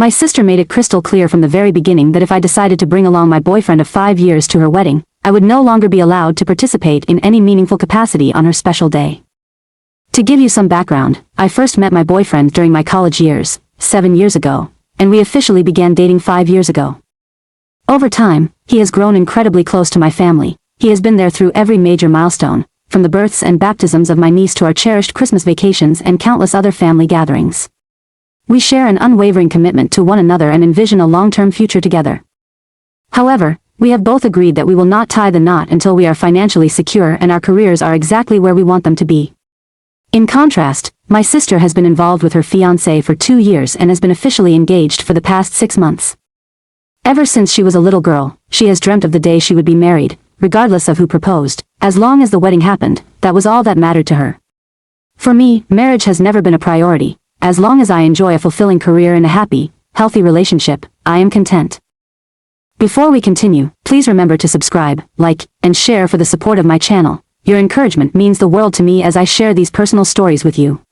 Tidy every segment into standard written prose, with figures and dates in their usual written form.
My sister made it crystal clear from the very beginning that if I decided to bring along my boyfriend of 5 years to her wedding, I would no longer be allowed to participate in any meaningful capacity on her special day. To give you some background, I first met my boyfriend during my college years, 7 years ago, and we officially began dating 5 years ago. Over time, he has grown incredibly close to my family. He has been there through every major milestone, from the births and baptisms of my niece to our cherished Christmas vacations and countless other family gatherings. We share an unwavering commitment to one another and envision a long-term future together. However, we have both agreed that we will not tie the knot until we are financially secure and our careers are exactly where we want them to be. In contrast, my sister has been involved with her fiancé for 2 years and has been officially engaged for the past 6 months. Ever since she was a little girl, she has dreamt of the day she would be married, regardless of who proposed. As long as the wedding happened, that was all that mattered to her. For me, marriage has never been a priority. As long as I enjoy a fulfilling career and a happy, healthy relationship, I am content. Before we continue, please remember to subscribe, like, and share for the support of my channel. Your encouragement means the world to me as I share these personal stories with you.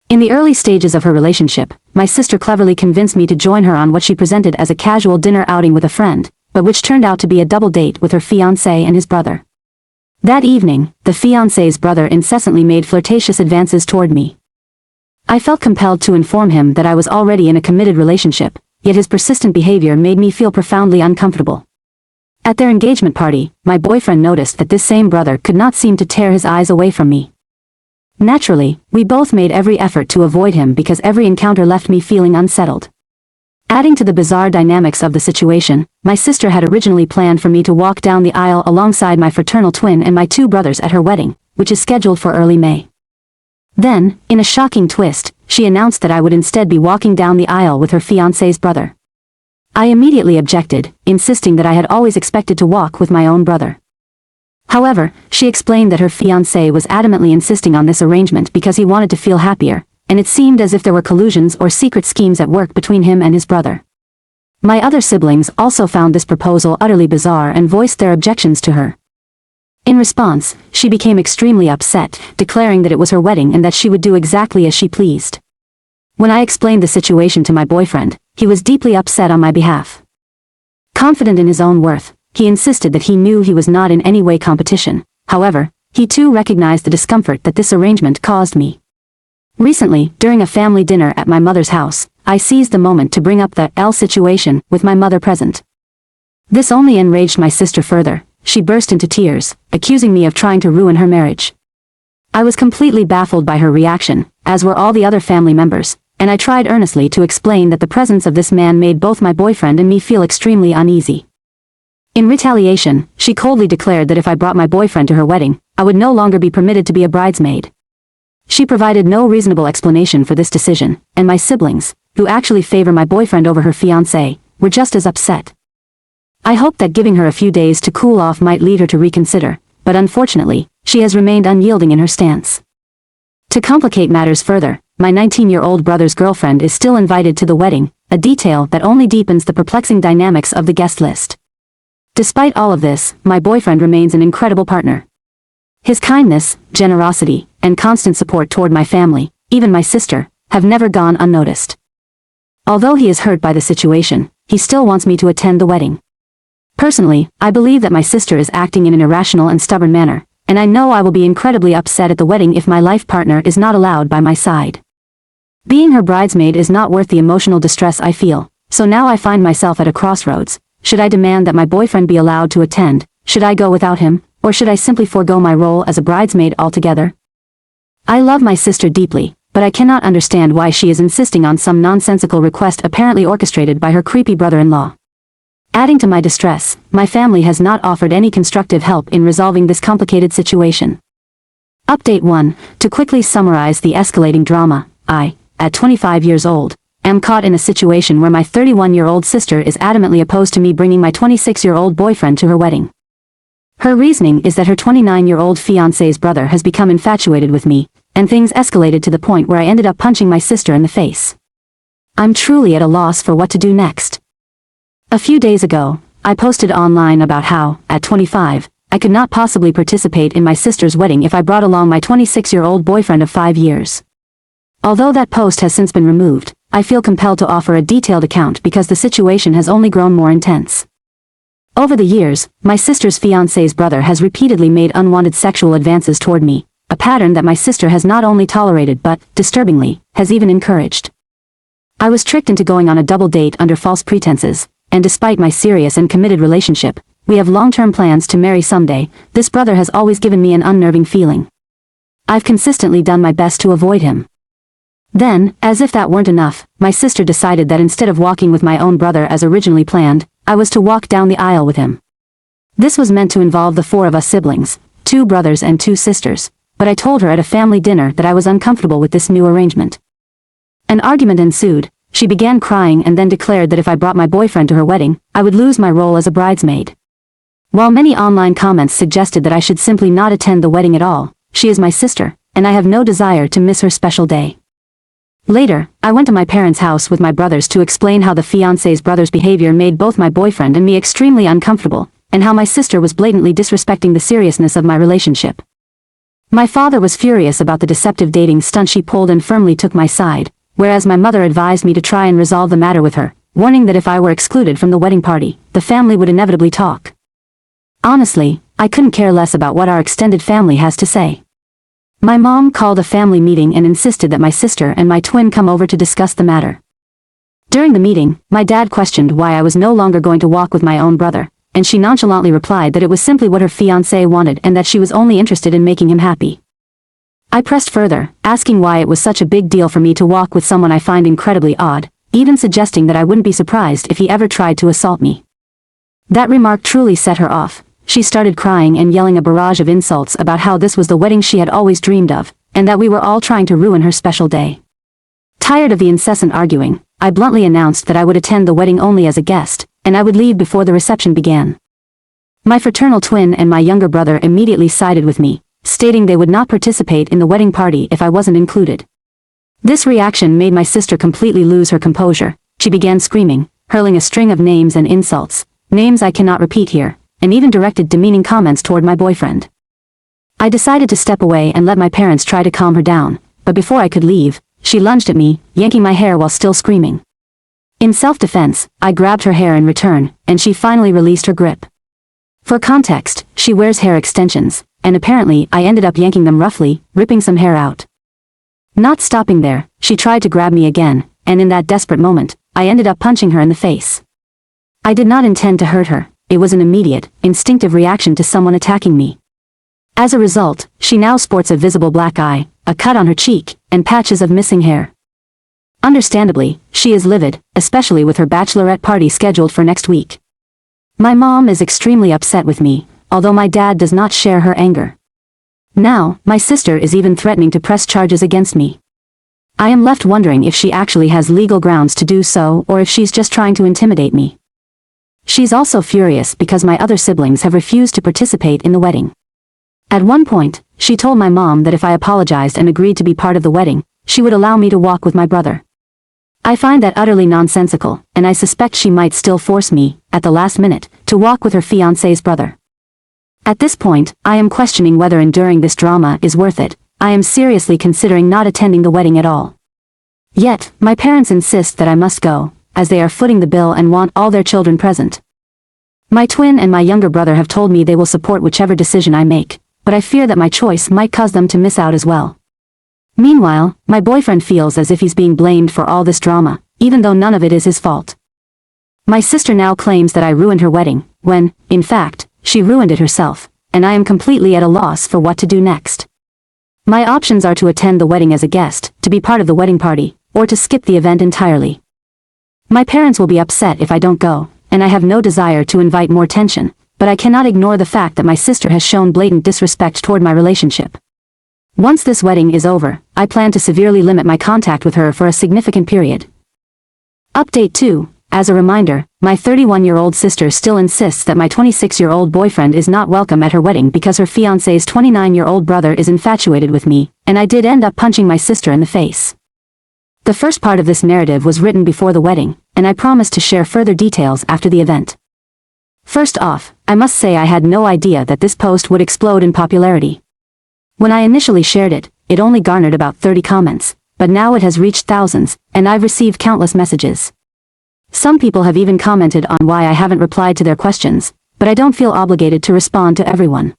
In the early stages of her relationship, my sister cleverly convinced me to join her on what she presented as a casual dinner outing with a friend, but which turned out to be a double date with her fiancé and his brother. That evening, the fiancé's brother incessantly made flirtatious advances toward me. I felt compelled to inform him that I was already in a committed relationship, yet his persistent behavior made me feel profoundly uncomfortable. At their engagement party, my boyfriend noticed that this same brother could not seem to tear his eyes away from me. Naturally, we both made every effort to avoid him because every encounter left me feeling unsettled. Adding to the bizarre dynamics of the situation, my sister had originally planned for me to walk down the aisle alongside my fraternal twin and my 2 brothers at her wedding, which is scheduled for early May. Then, in a shocking twist, she announced that I would instead be walking down the aisle with her fiancé's brother. I immediately objected, insisting that I had always expected to walk with my own brother. However, she explained that her fiancé was adamantly insisting on this arrangement because he wanted to feel happier, and it seemed as if there were collusions or secret schemes at work between him and his brother. My other siblings also found this proposal utterly bizarre and voiced their objections to her. In response, she became extremely upset, declaring that it was her wedding and that she would do exactly as she pleased. When I explained the situation to my boyfriend, he was deeply upset on my behalf. Confident in his own worth, he insisted that he knew he was not in any way competition. However, he too recognized the discomfort that this arrangement caused me. Recently, during a family dinner at my mother's house, I seized the moment to bring up the situation with my mother present. This only enraged my sister further. She burst into tears, accusing me of trying to ruin her marriage. I was completely baffled by her reaction, as were all the other family members, and I tried earnestly to explain that the presence of this man made both my boyfriend and me feel extremely uneasy. In retaliation, she coldly declared that if I brought my boyfriend to her wedding, I would no longer be permitted to be a bridesmaid. She provided no reasonable explanation for this decision, and my siblings, who actually favor my boyfriend over her fiancé, were just as upset. I hoped that giving her a few days to cool off might lead her to reconsider, but unfortunately, she has remained unyielding in her stance. To complicate matters further, my 19-year-old brother's girlfriend is still invited to the wedding, a detail that only deepens the perplexing dynamics of the guest list. Despite all of this, my boyfriend remains an incredible partner. His kindness, generosity, and constant support toward my family, even my sister, have never gone unnoticed. Although he is hurt by the situation, he still wants me to attend the wedding. Personally, I believe that my sister is acting in an irrational and stubborn manner, and I know I will be incredibly upset at the wedding if my life partner is not allowed by my side. Being her bridesmaid is not worth the emotional distress I feel, so now I find myself at a crossroads. Should I demand that my boyfriend be allowed to attend? Should I go without him, or should I simply forego my role as a bridesmaid altogether? I love my sister deeply, but I cannot understand why she is insisting on some nonsensical request apparently orchestrated by her creepy brother-in-law. Adding to my distress, my family has not offered any constructive help in resolving this complicated situation. Update 1. To quickly summarize the escalating drama, I, at 25 years old, am caught in a situation where my 31-year-old sister is adamantly opposed to me bringing my 26-year-old boyfriend to her wedding. Her reasoning is that her 29-year-old fiancé's brother has become infatuated with me, and things escalated to the point where I ended up punching my sister in the face. I'm truly at a loss for what to do next. A few days ago, I posted online about how, at 25, I could not possibly participate in my sister's wedding if I brought along my 26-year-old boyfriend of 5 years. Although that post has since been removed, I feel compelled to offer a detailed account because the situation has only grown more intense. Over the years, my sister's fiancé's brother has repeatedly made unwanted sexual advances toward me, a pattern that my sister has not only tolerated but, disturbingly, has even encouraged. I was tricked into going on a double date under false pretenses, and despite my serious and committed relationship, we have long-term plans to marry someday. This brother has always given me an unnerving feeling. I've consistently done my best to avoid him. Then, as if that weren't enough, my sister decided that instead of walking with my own brother as originally planned, I was to walk down the aisle with him. This was meant to involve the four of us siblings, 2 brothers and 2 sisters, but I told her at a family dinner that I was uncomfortable with this new arrangement. An argument ensued. She began crying and then declared that if I brought my boyfriend to her wedding, I would lose my role as a bridesmaid. While many online comments suggested that I should simply not attend the wedding at all, she is my sister, and I have no desire to miss her special day. Later, I went to my parents' house with my brothers to explain how the fiancé's brother's behavior made both my boyfriend and me extremely uncomfortable, and how my sister was blatantly disrespecting the seriousness of my relationship. My father was furious about the deceptive dating stunt she pulled and firmly took my side, whereas my mother advised me to try and resolve the matter with her, warning that if I were excluded from the wedding party, the family would inevitably talk. Honestly, I couldn't care less about what our extended family has to say. My mom called a family meeting and insisted that my sister and my twin come over to discuss the matter. During the meeting, my dad questioned why I was no longer going to walk with my own brother, and she nonchalantly replied that it was simply what her fiancé wanted and that she was only interested in making him happy. I pressed further, asking why it was such a big deal for me to walk with someone I find incredibly odd, even suggesting that I wouldn't be surprised if he ever tried to assault me. That remark truly set her off. She started crying and yelling a barrage of insults about how this was the wedding she had always dreamed of, and that we were all trying to ruin her special day. Tired of the incessant arguing, I bluntly announced that I would attend the wedding only as a guest, and I would leave before the reception began. My fraternal twin and my younger brother immediately sided with me, stating they would not participate in the wedding party if I wasn't included. This reaction made my sister completely lose her composure. She began screaming, hurling a string of names and insults, names I cannot repeat here, and even directed demeaning comments toward my boyfriend. I decided to step away and let my parents try to calm her down, but before I could leave, she lunged at me, yanking my hair while still screaming. In self-defense, I grabbed her hair in return, and she finally released her grip. For context, she wears hair extensions, and apparently I ended up yanking them roughly, ripping some hair out. Not stopping there, she tried to grab me again, and in that desperate moment, I ended up punching her in the face. I did not intend to hurt her. It was an immediate, instinctive reaction to someone attacking me. As a result, she now sports a visible black eye, a cut on her cheek, and patches of missing hair. Understandably, she is livid, especially with her bachelorette party scheduled for next week. My mom is extremely upset with me, although my dad does not share her anger. Now, my sister is even threatening to press charges against me. I am left wondering if she actually has legal grounds to do so or if she's just trying to intimidate me. She's also furious because my other siblings have refused to participate in the wedding. At one point, she told my mom that if I apologized and agreed to be part of the wedding, she would allow me to walk with my brother. I find that utterly nonsensical, and I suspect she might still force me, at the last minute, to walk with her fiancé's brother. At this point, I am questioning whether enduring this drama is worth it. I am seriously considering not attending the wedding at all. Yet, my parents insist that I must go, as they are footing the bill and want all their children present. My twin and my younger brother have told me they will support whichever decision I make, but I fear that my choice might cause them to miss out as well. Meanwhile, my boyfriend feels as if he's being blamed for all this drama, even though none of it is his fault. My sister now claims that I ruined her wedding, when, in fact, she ruined it herself, and I am completely at a loss for what to do next. My options are to attend the wedding as a guest, to be part of the wedding party, or to skip the event entirely. My parents will be upset if I don't go, and I have no desire to invite more tension, but I cannot ignore the fact that my sister has shown blatant disrespect toward my relationship. Once this wedding is over, I plan to severely limit my contact with her for a significant period. Update 2. As a reminder, my 31-year-old sister still insists that my 26-year-old boyfriend is not welcome at her wedding because her fiancé's 29-year-old brother is infatuated with me, and I did end up punching my sister in the face. The first part of this narrative was written before the wedding, and I promised to share further details after the event. First off, I must say I had no idea that this post would explode in popularity. When I initially shared it, it only garnered about 30 comments, but now it has reached thousands, and I've received countless messages. Some people have even commented on why I haven't replied to their questions, but I don't feel obligated to respond to everyone.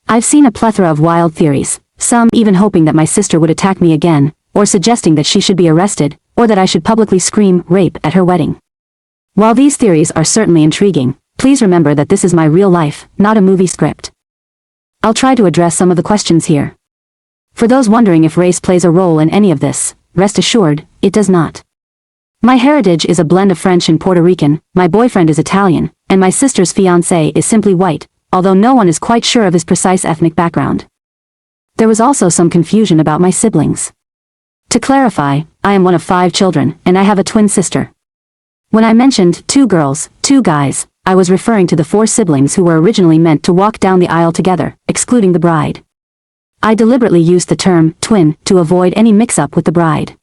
I've seen a plethora of wild theories, some even hoping that my sister would attack me again, or suggesting that she should be arrested, or that I should publicly scream rape at her wedding. While these theories are certainly intriguing, please remember that this is my real life, not a movie script. I'll try to address some of the questions here. For those wondering if race plays a role in any of this, rest assured, it does not. My heritage is a blend of French and Puerto Rican, my boyfriend is Italian, and my sister's fiancé is simply white, although no one is quite sure of his precise ethnic background. There was also some confusion about my siblings. To clarify, I am one of 5 children, and I have a twin sister. When I mentioned 2 girls, 2 guys, I was referring to the 4 siblings who were originally meant to walk down the aisle together, excluding the bride. I deliberately used the term twin to avoid any mix-up with the bride.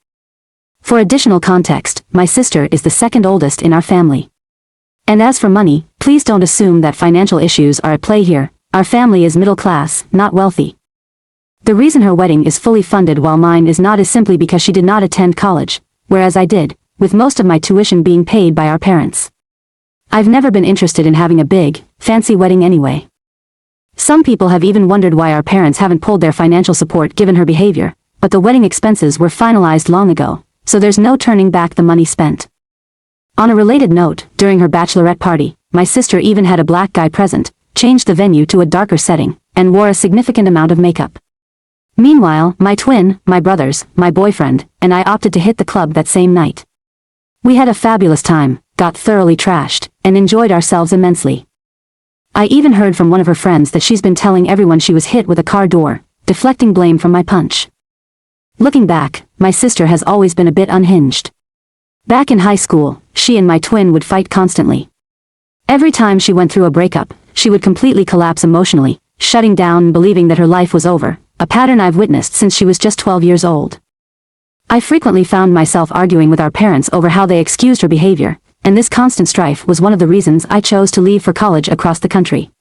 For additional context, my sister is the second oldest in our family. And as for money, please don't assume that financial issues are at play here. Our family is middle class, not wealthy. The reason her wedding is fully funded while mine is not is simply because she did not attend college, whereas I did, with most of my tuition being paid by our parents. I've never been interested in having a big, fancy wedding anyway. Some people have even wondered why our parents haven't pulled their financial support given her behavior, but the wedding expenses were finalized long ago, so there's no turning back the money spent. On a related note, during her bachelorette party, my sister even had a black guy present, changed the venue to a darker setting, and wore a significant amount of makeup. Meanwhile, my twin, my brothers, my boyfriend, and I opted to hit the club that same night. We had a fabulous time, got thoroughly trashed, and enjoyed ourselves immensely. I even heard from one of her friends that she's been telling everyone she was hit with a car door, deflecting blame from my punch. Looking back, my sister has always been a bit unhinged. Back in high school, she and my twin would fight constantly. Every time she went through a breakup, she would completely collapse emotionally, shutting down and believing that her life was over, a pattern I've witnessed since she was just 12 years old. I frequently found myself arguing with our parents over how they excused her behavior, and this constant strife was one of the reasons I chose to leave for college across the country.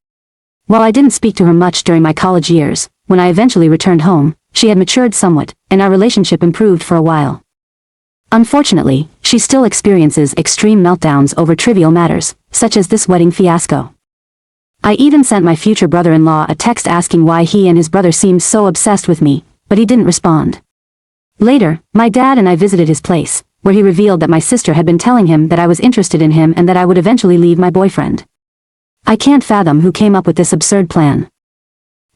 While I didn't speak to her much during my college years, when I eventually returned home, she had matured somewhat, and our relationship improved for a while. Unfortunately, she still experiences extreme meltdowns over trivial matters, such as this wedding fiasco. I even sent my future brother-in-law a text asking why he and his brother seemed so obsessed with me, but he didn't respond. Later, my dad and I visited his place, where he revealed that my sister had been telling him that I was interested in him and that I would eventually leave my boyfriend. I can't fathom who came up with this absurd plan.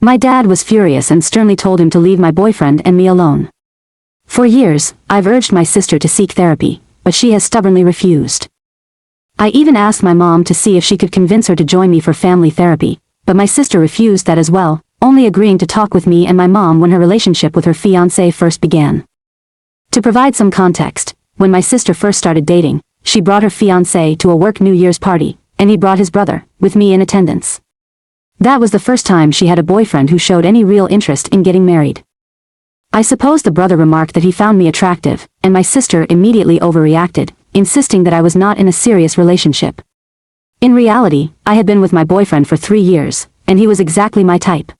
My dad was furious and sternly told him to leave my boyfriend and me alone. For years, I've urged my sister to seek therapy, but she has stubbornly refused. I even asked my mom to see if she could convince her to join me for family therapy, but my sister refused that as well, only agreeing to talk with me and my mom when her relationship with her fiancé first began. To provide some context, when my sister first started dating, she brought her fiancé to a work New Year's party, and he brought his brother, with me in attendance. That was the first time she had a boyfriend who showed any real interest in getting married. I suppose the brother remarked that he found me attractive, and my sister immediately overreacted, insisting that I was not in a serious relationship. In reality, I had been with my boyfriend for 3 years, and he was exactly my type.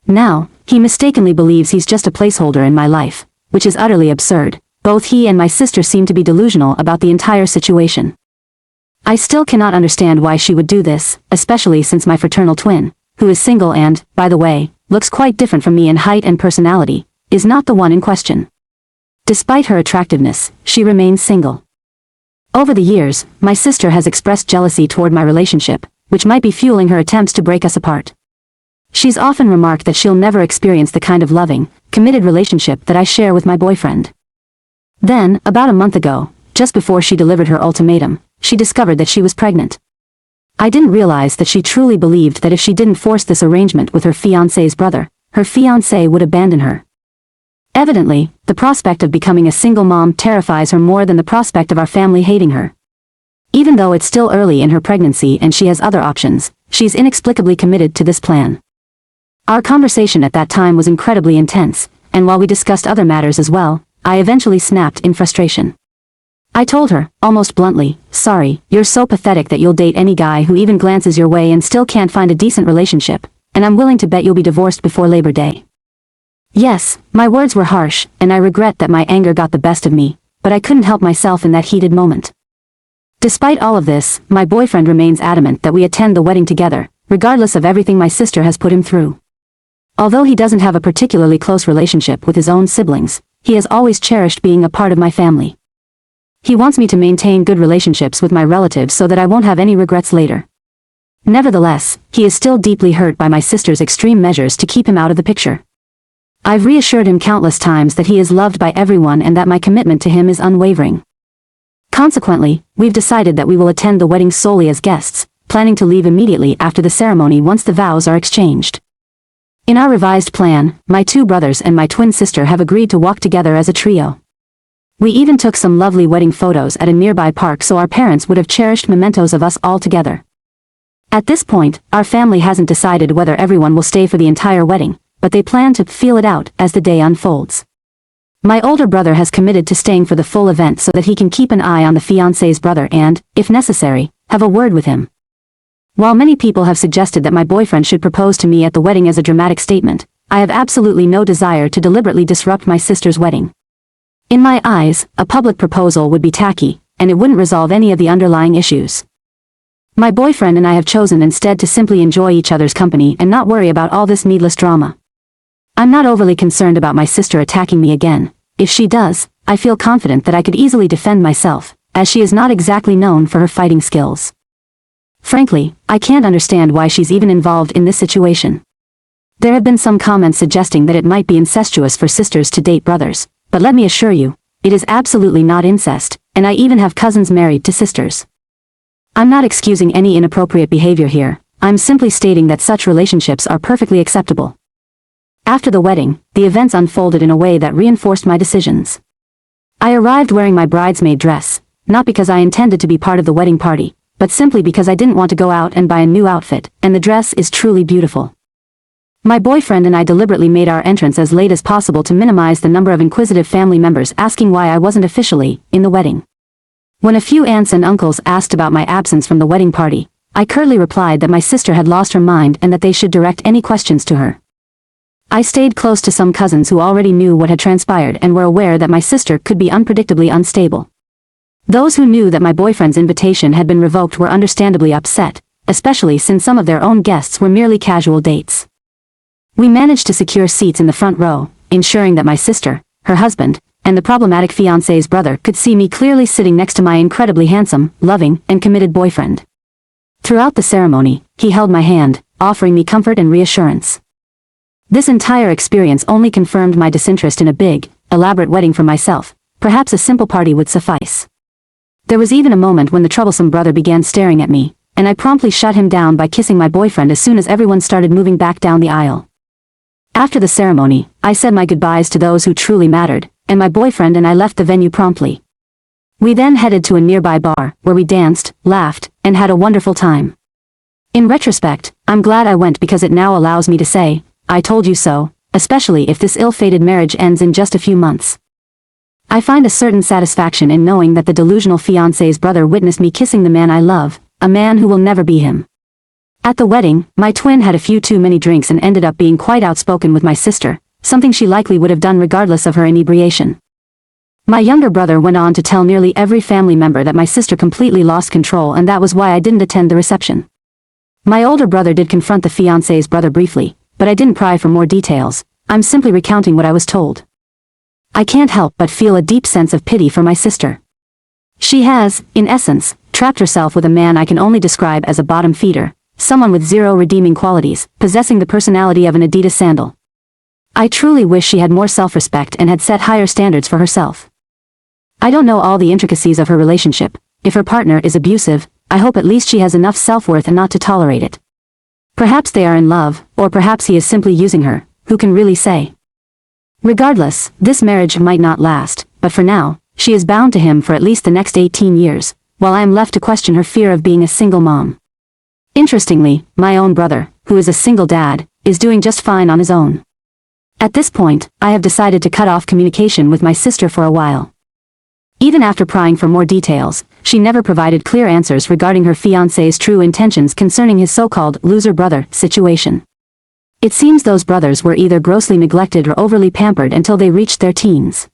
Now, he mistakenly believes he's just a placeholder in my life, which is utterly absurd. Both he and my sister seem to be delusional about the entire situation. I still cannot understand why she would do this, especially since my fraternal twin, who is single and, by the way, looks quite different from me in height and personality, is not the one in question. Despite her attractiveness, she remains single. Over the years, my sister has expressed jealousy toward my relationship, which might be fueling her attempts to break us apart. She's often remarked that she'll never experience the kind of loving, committed relationship that I share with my boyfriend. Then, about a month ago, just before she delivered her ultimatum, she discovered that she was pregnant. I didn't realize that she truly believed that if she didn't force this arrangement with her fiancé's brother, her fiancé would abandon her. Evidently, the prospect of becoming a single mom terrifies her more than the prospect of our family hating her. Even though it's still early in her pregnancy and she has other options, she's inexplicably committed to this plan. Our conversation at that time was incredibly intense, and while we discussed other matters as well, I eventually snapped in frustration. I told her, almost bluntly, "Sorry, you're so pathetic that you'll date any guy who even glances your way and still can't find a decent relationship, and I'm willing to bet you'll be divorced before Labor Day." Yes, my words were harsh, and I regret that my anger got the best of me, but I couldn't help myself in that heated moment. Despite all of this, my boyfriend remains adamant that we attend the wedding together, regardless of everything my sister has put him through. Although he doesn't have a particularly close relationship with his own siblings, he has always cherished being a part of my family. He wants me to maintain good relationships with my relatives so that I won't have any regrets later. Nevertheless, he is still deeply hurt by my sister's extreme measures to keep him out of the picture. I've reassured him countless times that he is loved by everyone and that my commitment to him is unwavering. Consequently, we've decided that we will attend the wedding solely as guests, planning to leave immediately after the ceremony once the vows are exchanged. In our revised plan, my two brothers and my twin sister have agreed to walk together as a trio. We even took some lovely wedding photos at a nearby park so our parents would have cherished mementos of us all together. At this point, our family hasn't decided whether everyone will stay for the entire wedding, but they plan to feel it out as the day unfolds. My older brother has committed to staying for the full event so that he can keep an eye on the fiancé's brother and, if necessary, have a word with him. While many people have suggested that my boyfriend should propose to me at the wedding as a dramatic statement, I have absolutely no desire to deliberately disrupt my sister's wedding. In my eyes, a public proposal would be tacky, and it wouldn't resolve any of the underlying issues. My boyfriend and I have chosen instead to simply enjoy each other's company and not worry about all this needless drama. I'm not overly concerned about my sister attacking me again. If she does, I feel confident that I could easily defend myself, as she is not exactly known for her fighting skills. Frankly, I can't understand why she's even involved in this situation. There have been some comments suggesting that it might be incestuous for sisters to date brothers, but let me assure you, it is absolutely not incest, and I even have cousins married to sisters. I'm not excusing any inappropriate behavior here, I'm simply stating that such relationships are perfectly acceptable. After the wedding, the events unfolded in a way that reinforced my decisions. I arrived wearing my bridesmaid dress, not because I intended to be part of the wedding party, but simply because I didn't want to go out and buy a new outfit, and the dress is truly beautiful. My boyfriend and I deliberately made our entrance as late as possible to minimize the number of inquisitive family members asking why I wasn't officially in the wedding. When a few aunts and uncles asked about my absence from the wedding party, I curtly replied that my sister had lost her mind and that they should direct any questions to her. I stayed close to some cousins who already knew what had transpired and were aware that my sister could be unpredictably unstable. Those who knew that my boyfriend's invitation had been revoked were understandably upset, especially since some of their own guests were merely casual dates. We managed to secure seats in the front row, ensuring that my sister, her husband, and the problematic fiancé's brother could see me clearly sitting next to my incredibly handsome, loving, and committed boyfriend. Throughout the ceremony, he held my hand, offering me comfort and reassurance. This entire experience only confirmed my disinterest in a big, elaborate wedding for myself. Perhaps a simple party would suffice. There was even a moment when the troublesome brother began staring at me, and I promptly shut him down by kissing my boyfriend as soon as everyone started moving back down the aisle. After the ceremony, I said my goodbyes to those who truly mattered, and my boyfriend and I left the venue promptly. We then headed to a nearby bar, where we danced, laughed, and had a wonderful time. In retrospect, I'm glad I went because it now allows me to say, I told you so, especially if this ill-fated marriage ends in just a few months. I find a certain satisfaction in knowing that the delusional fiancé's brother witnessed me kissing the man I love, a man who will never be him. At the wedding, my twin had a few too many drinks and ended up being quite outspoken with my sister, something she likely would have done regardless of her inebriation. My younger brother went on to tell nearly every family member that my sister completely lost control and that was why I didn't attend the reception. My older brother did confront the fiancé's brother briefly, but I didn't pry for more details. I'm simply recounting what I was told. I can't help but feel a deep sense of pity for my sister. She has, in essence, trapped herself with a man I can only describe as a bottom feeder, someone with zero redeeming qualities, possessing the personality of an Adidas sandal. I truly wish she had more self-respect and had set higher standards for herself. I don't know all the intricacies of her relationship. If her partner is abusive, I hope at least she has enough self-worth not to tolerate it. Perhaps they are in love, or perhaps he is simply using her, who can really say? Regardless, this marriage might not last, but for now, she is bound to him for at least the next 18 years, while I am left to question her fear of being a single mom. Interestingly, my own brother, who is a single dad, is doing just fine on his own. At this point, I have decided to cut off communication with my sister for a while. Even after prying for more details, she never provided clear answers regarding her fiancé's true intentions concerning his so-called loser brother situation. It seems those brothers were either grossly neglected or overly pampered until they reached their teens.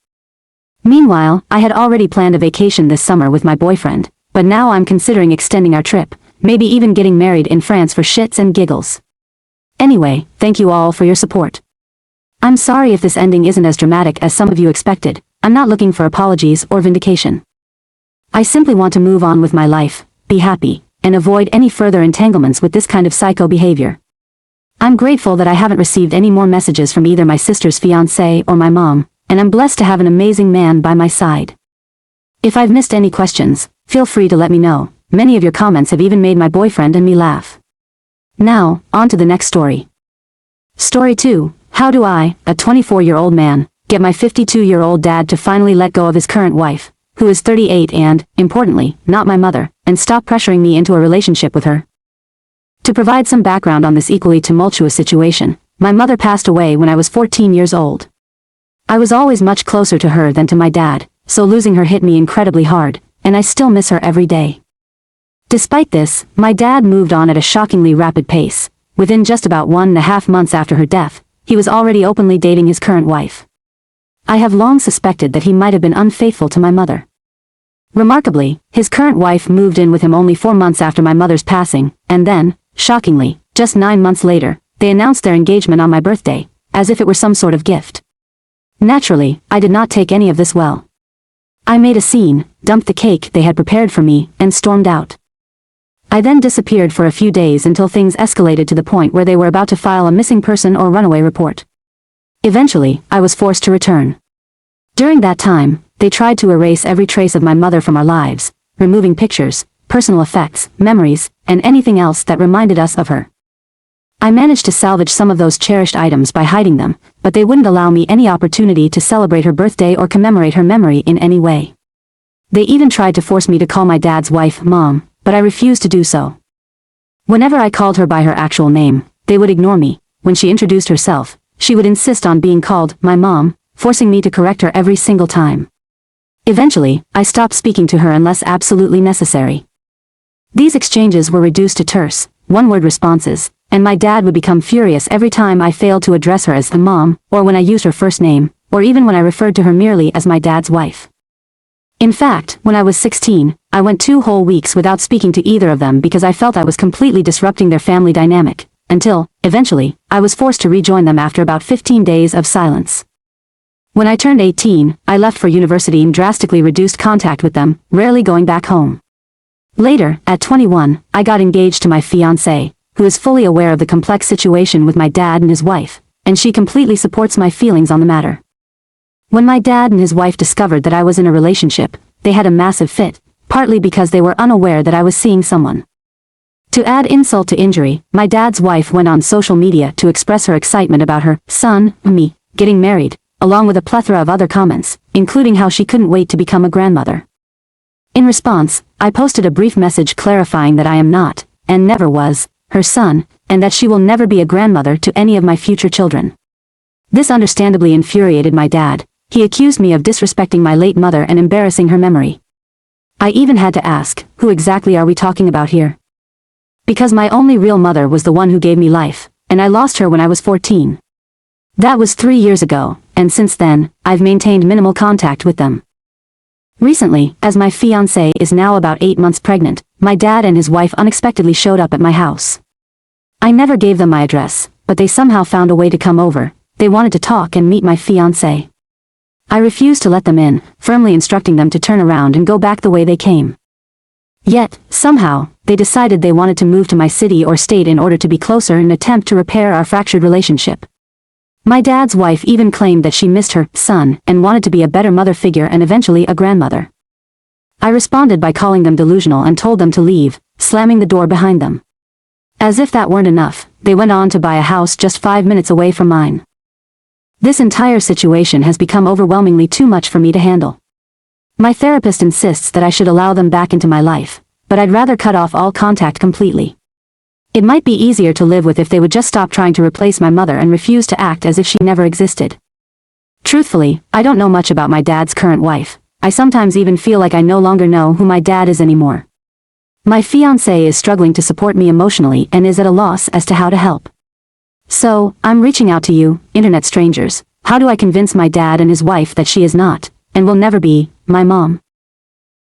Meanwhile, I had already planned a vacation this summer with my boyfriend, but now I'm considering extending our trip, maybe even getting married in France for shits and giggles. Anyway, thank you all for your support. I'm sorry if this ending isn't as dramatic as some of you expected. I'm not looking for apologies or vindication. I simply want to move on with my life, be happy, and avoid any further entanglements with this kind of psycho behavior. I'm grateful that I haven't received any more messages from either my sister's fiancé or my mom, and I'm blessed to have an amazing man by my side. If I've missed any questions, feel free to let me know. Many of your comments have even made my boyfriend and me laugh. Now, on to the next story. Story 2. How do I, a 24-year-old man, get my 52-year-old dad to finally let go of his current wife, who is 38 and, importantly, not my mother, and stop pressuring me into a relationship with her? To provide some background on this equally tumultuous situation, my mother passed away when I was 14 years old. I was always much closer to her than to my dad, so losing her hit me incredibly hard, and I still miss her every day. Despite this, my dad moved on at a shockingly rapid pace. Within just about 1.5 months after her death, he was already openly dating his current wife. I have long suspected that he might have been unfaithful to my mother. Remarkably, his current wife moved in with him only 4 months after my mother's passing, and then, shockingly, just 9 months later, they announced their engagement on my birthday, as if it were some sort of gift. Naturally, I did not take any of this well. I made a scene, dumped the cake they had prepared for me, and stormed out. I then disappeared for a few days until things escalated to the point where they were about to file a missing person or runaway report. Eventually, I was forced to return. During that time, they tried to erase every trace of my mother from our lives, removing pictures, personal effects, memories, and anything else that reminded us of her. I managed to salvage some of those cherished items by hiding them, but they wouldn't allow me any opportunity to celebrate her birthday or commemorate her memory in any way. They even tried to force me to call my dad's wife Mom, but I refused to do so. Whenever I called her by her actual name, they would ignore me. When she introduced herself, she would insist on being called my mom, forcing me to correct her every single time. Eventually, I stopped speaking to her unless absolutely necessary. These exchanges were reduced to terse, one-word responses, and my dad would become furious every time I failed to address her as the mom, or when I used her first name, or even when I referred to her merely as my dad's wife. In fact, when I was 16, I went 2 whole weeks without speaking to either of them because I felt I was completely disrupting their family dynamic, until, eventually, I was forced to rejoin them after about 15 days of silence. When I turned 18, I left for university and drastically reduced contact with them, rarely going back home. Later, at 21, I got engaged to my fiancé, who is fully aware of the complex situation with my dad and his wife, and she completely supports my feelings on the matter. When my dad and his wife discovered that I was in a relationship, they had a massive fit, partly because they were unaware that I was seeing someone. To add insult to injury, my dad's wife went on social media to express her excitement about her son, me, getting married, along with a plethora of other comments, including how she couldn't wait to become a grandmother. In response, I posted a brief message clarifying that I am not, and never was, her son, and that she will never be a grandmother to any of my future children. This understandably infuriated my dad. He accused me of disrespecting my late mother and embarrassing her memory. I even had to ask, who exactly are we talking about here? Because my only real mother was the one who gave me life, and I lost her when I was 14. That was 3 years ago, and since then, I've maintained minimal contact with them. Recently, as my fiancée is now about 8 months pregnant, my dad and his wife unexpectedly showed up at my house. I never gave them my address, but they somehow found a way to come over. They wanted to talk and meet my fiancé. I refused to let them in, firmly instructing them to turn around and go back the way they came. Yet, somehow, they decided they wanted to move to my city or state in order to be closer in an attempt to repair our fractured relationship. My dad's wife even claimed that she missed her son and wanted to be a better mother figure and eventually a grandmother. I responded by calling them delusional and told them to leave, slamming the door behind them. As if that weren't enough, they went on to buy a house just 5 minutes away from mine. This entire situation has become overwhelmingly too much for me to handle. My therapist insists that I should allow them back into my life, but I'd rather cut off all contact completely. It might be easier to live with if they would just stop trying to replace my mother and refuse to act as if she never existed. Truthfully, I don't know much about my dad's current wife. I sometimes even feel like I no longer know who my dad is anymore. My fiancé is struggling to support me emotionally and is at a loss as to how to help. So, I'm reaching out to you, internet strangers. How do I convince my dad and his wife that she is not, and will never be, my mom?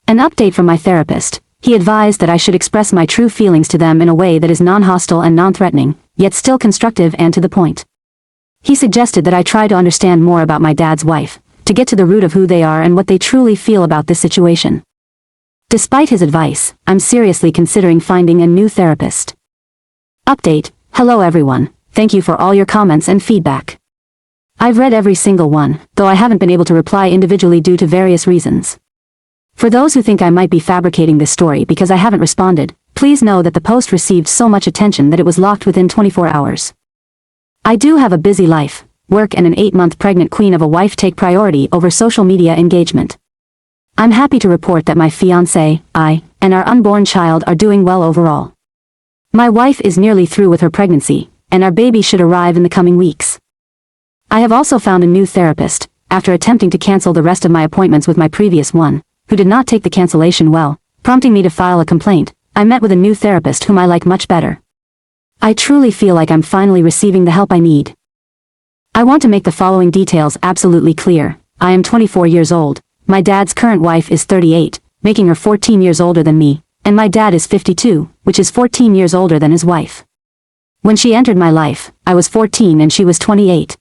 An update from my therapist. He advised that I should express my true feelings to them in a way that is non-hostile and non-threatening, yet still constructive and to the point. He suggested that I try to understand more about my dad's wife, to get to the root of who they are and what they truly feel about this situation. Despite his advice, I'm seriously considering finding a new therapist. Update. Hello everyone, thank you for all your comments and feedback. I've read every single one, though I haven't been able to reply individually due to various reasons. For those who think I might be fabricating this story because I haven't responded, please know that the post received so much attention that it was locked within 24 hours. I do have a busy life. Work and an 8-month pregnant queen of a wife take priority over social media engagement. I'm happy to report that my fiancé, I, and our unborn child are doing well overall. My wife is nearly through with her pregnancy, and our baby should arrive in the coming weeks. I have also found a new therapist, after attempting to cancel the rest of my appointments with my previous one, who did not take the cancellation well, prompting me to file a complaint. I met with a new therapist whom I like much better. I truly feel like I'm finally receiving the help I need. I want to make the following details absolutely clear. I am 24 years old, my dad's current wife is 38, making her 14 years older than me, and my dad is 52, which is 14 years older than his wife. When she entered my life, I was 14 and she was 28.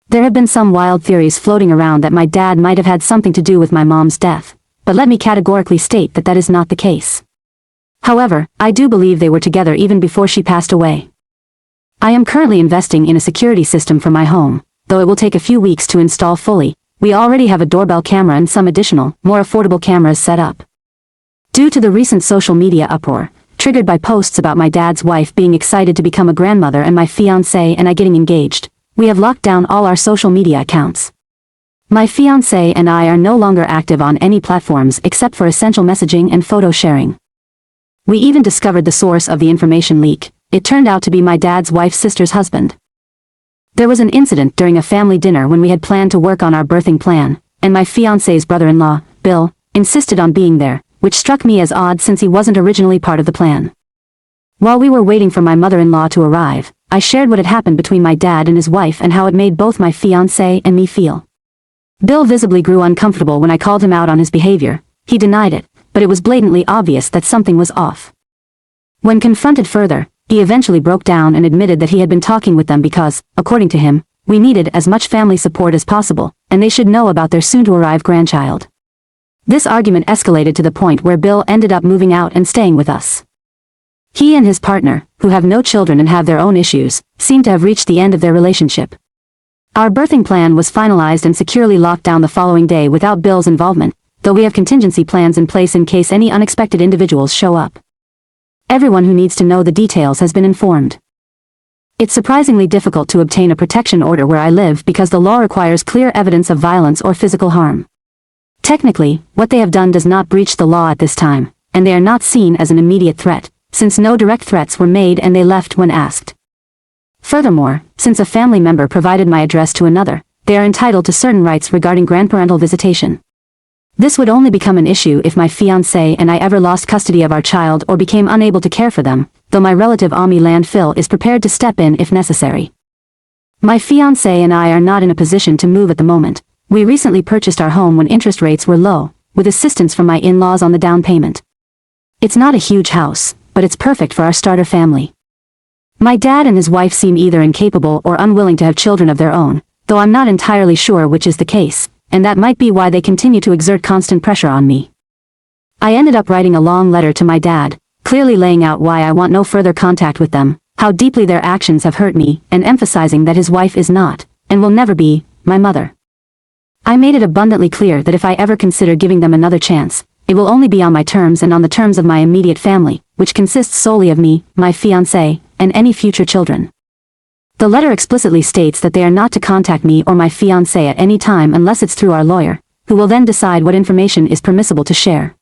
There have been some wild theories floating around that my dad might have had something to do with my mom's death, but let me categorically state that that is not the case. However, I do believe they were together even before she passed away. I am currently investing in a security system for my home, though it will take a few weeks to install fully. We already have a doorbell camera and some additional, more affordable cameras set up. Due to the recent social media uproar, triggered by posts about my dad's wife being excited to become a grandmother and my fiancé and I getting engaged, we have locked down all our social media accounts. My fiancé and I are no longer active on any platforms except for essential messaging and photo sharing. We even discovered the source of the information leak. It turned out to be my dad's wife's sister's husband. There was an incident during a family dinner when we had planned to work on our birthing plan, and my fiancé's brother-in-law, Bill, insisted on being there, which struck me as odd since he wasn't originally part of the plan. While we were waiting for my mother-in-law to arrive, I shared what had happened between my dad and his wife and how it made both my fiancé and me feel. Bill visibly grew uncomfortable when I called him out on his behavior. He denied it, but it was blatantly obvious that something was off. When confronted further, he eventually broke down and admitted that he had been talking with them because, according to him, we needed as much family support as possible, and they should know about their soon-to-arrive grandchild. This argument escalated to the point where Bill ended up moving out and staying with us. He and his partner, who have no children and have their own issues, seem to have reached the end of their relationship. Our birthing plan was finalized and securely locked down the following day without Bill's involvement, though we have contingency plans in place in case any unexpected individuals show up. Everyone who needs to know the details has been informed. It's surprisingly difficult to obtain a protection order where I live because the law requires clear evidence of violence or physical harm. Technically, what they have done does not breach the law at this time, and they are not seen as an immediate threat, since no direct threats were made and they left when asked. Furthermore, since a family member provided my address to another, they are entitled to certain rights regarding grandparental visitation. This would only become an issue if my fiancé and I ever lost custody of our child or became unable to care for them, though my relative Ami Landfill is prepared to step in if necessary. My fiancé and I are not in a position to move at the moment. We recently purchased our home when interest rates were low, with assistance from my in-laws on the down payment. It's not a huge house, but it's perfect for our starter family. My dad and his wife seem either incapable or unwilling to have children of their own, though I'm not entirely sure which is the case, and that might be why they continue to exert constant pressure on me. I ended up writing a long letter to my dad, clearly laying out why I want no further contact with them, how deeply their actions have hurt me, and emphasizing that his wife is not, and will never be, my mother. I made it abundantly clear that if I ever consider giving them another chance, it will only be on my terms and on the terms of my immediate family, which consists solely of me, my fiancé, and any future children. The letter explicitly states that they are not to contact me or my fiancé at any time unless it's through our lawyer, who will then decide what information is permissible to share.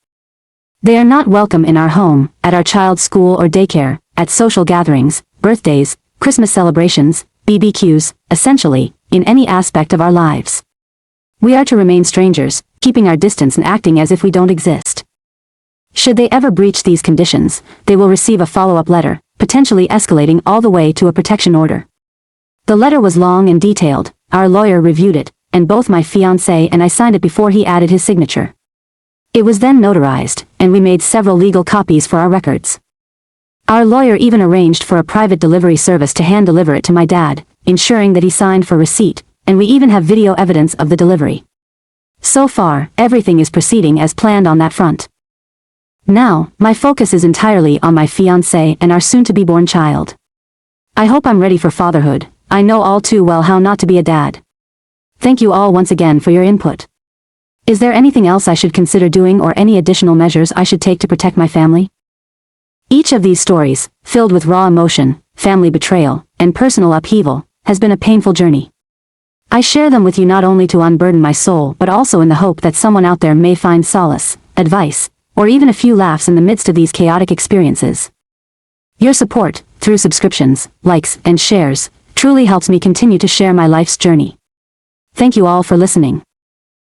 They are not welcome in our home, at our child's school or daycare, at social gatherings, birthdays, Christmas celebrations, BBQs, essentially, in any aspect of our lives. We are to remain strangers, keeping our distance and acting as if we don't exist. Should they ever breach these conditions, they will receive a follow-up letter, potentially escalating all the way to a protection order. The letter was long and detailed, our lawyer reviewed it, and both my fiancé and I signed it before he added his signature. It was then notarized, and we made several legal copies for our records. Our lawyer even arranged for a private delivery service to hand-deliver it to my dad, ensuring that he signed for receipt, and we even have video evidence of the delivery. So far, everything is proceeding as planned on that front. Now, my focus is entirely on my fiancé and our soon-to-be-born child. I hope I'm ready for fatherhood. I know all too well how not to be a dad. Thank you all once again for your input. Is there anything else I should consider doing or any additional measures I should take to protect my family? Each of these stories, filled with raw emotion, family betrayal, and personal upheaval, has been a painful journey. I share them with you not only to unburden my soul but also in the hope that someone out there may find solace, advice, or even a few laughs in the midst of these chaotic experiences. Your support, through subscriptions, likes, and shares, truly helps me continue to share my life's journey. Thank you all for listening.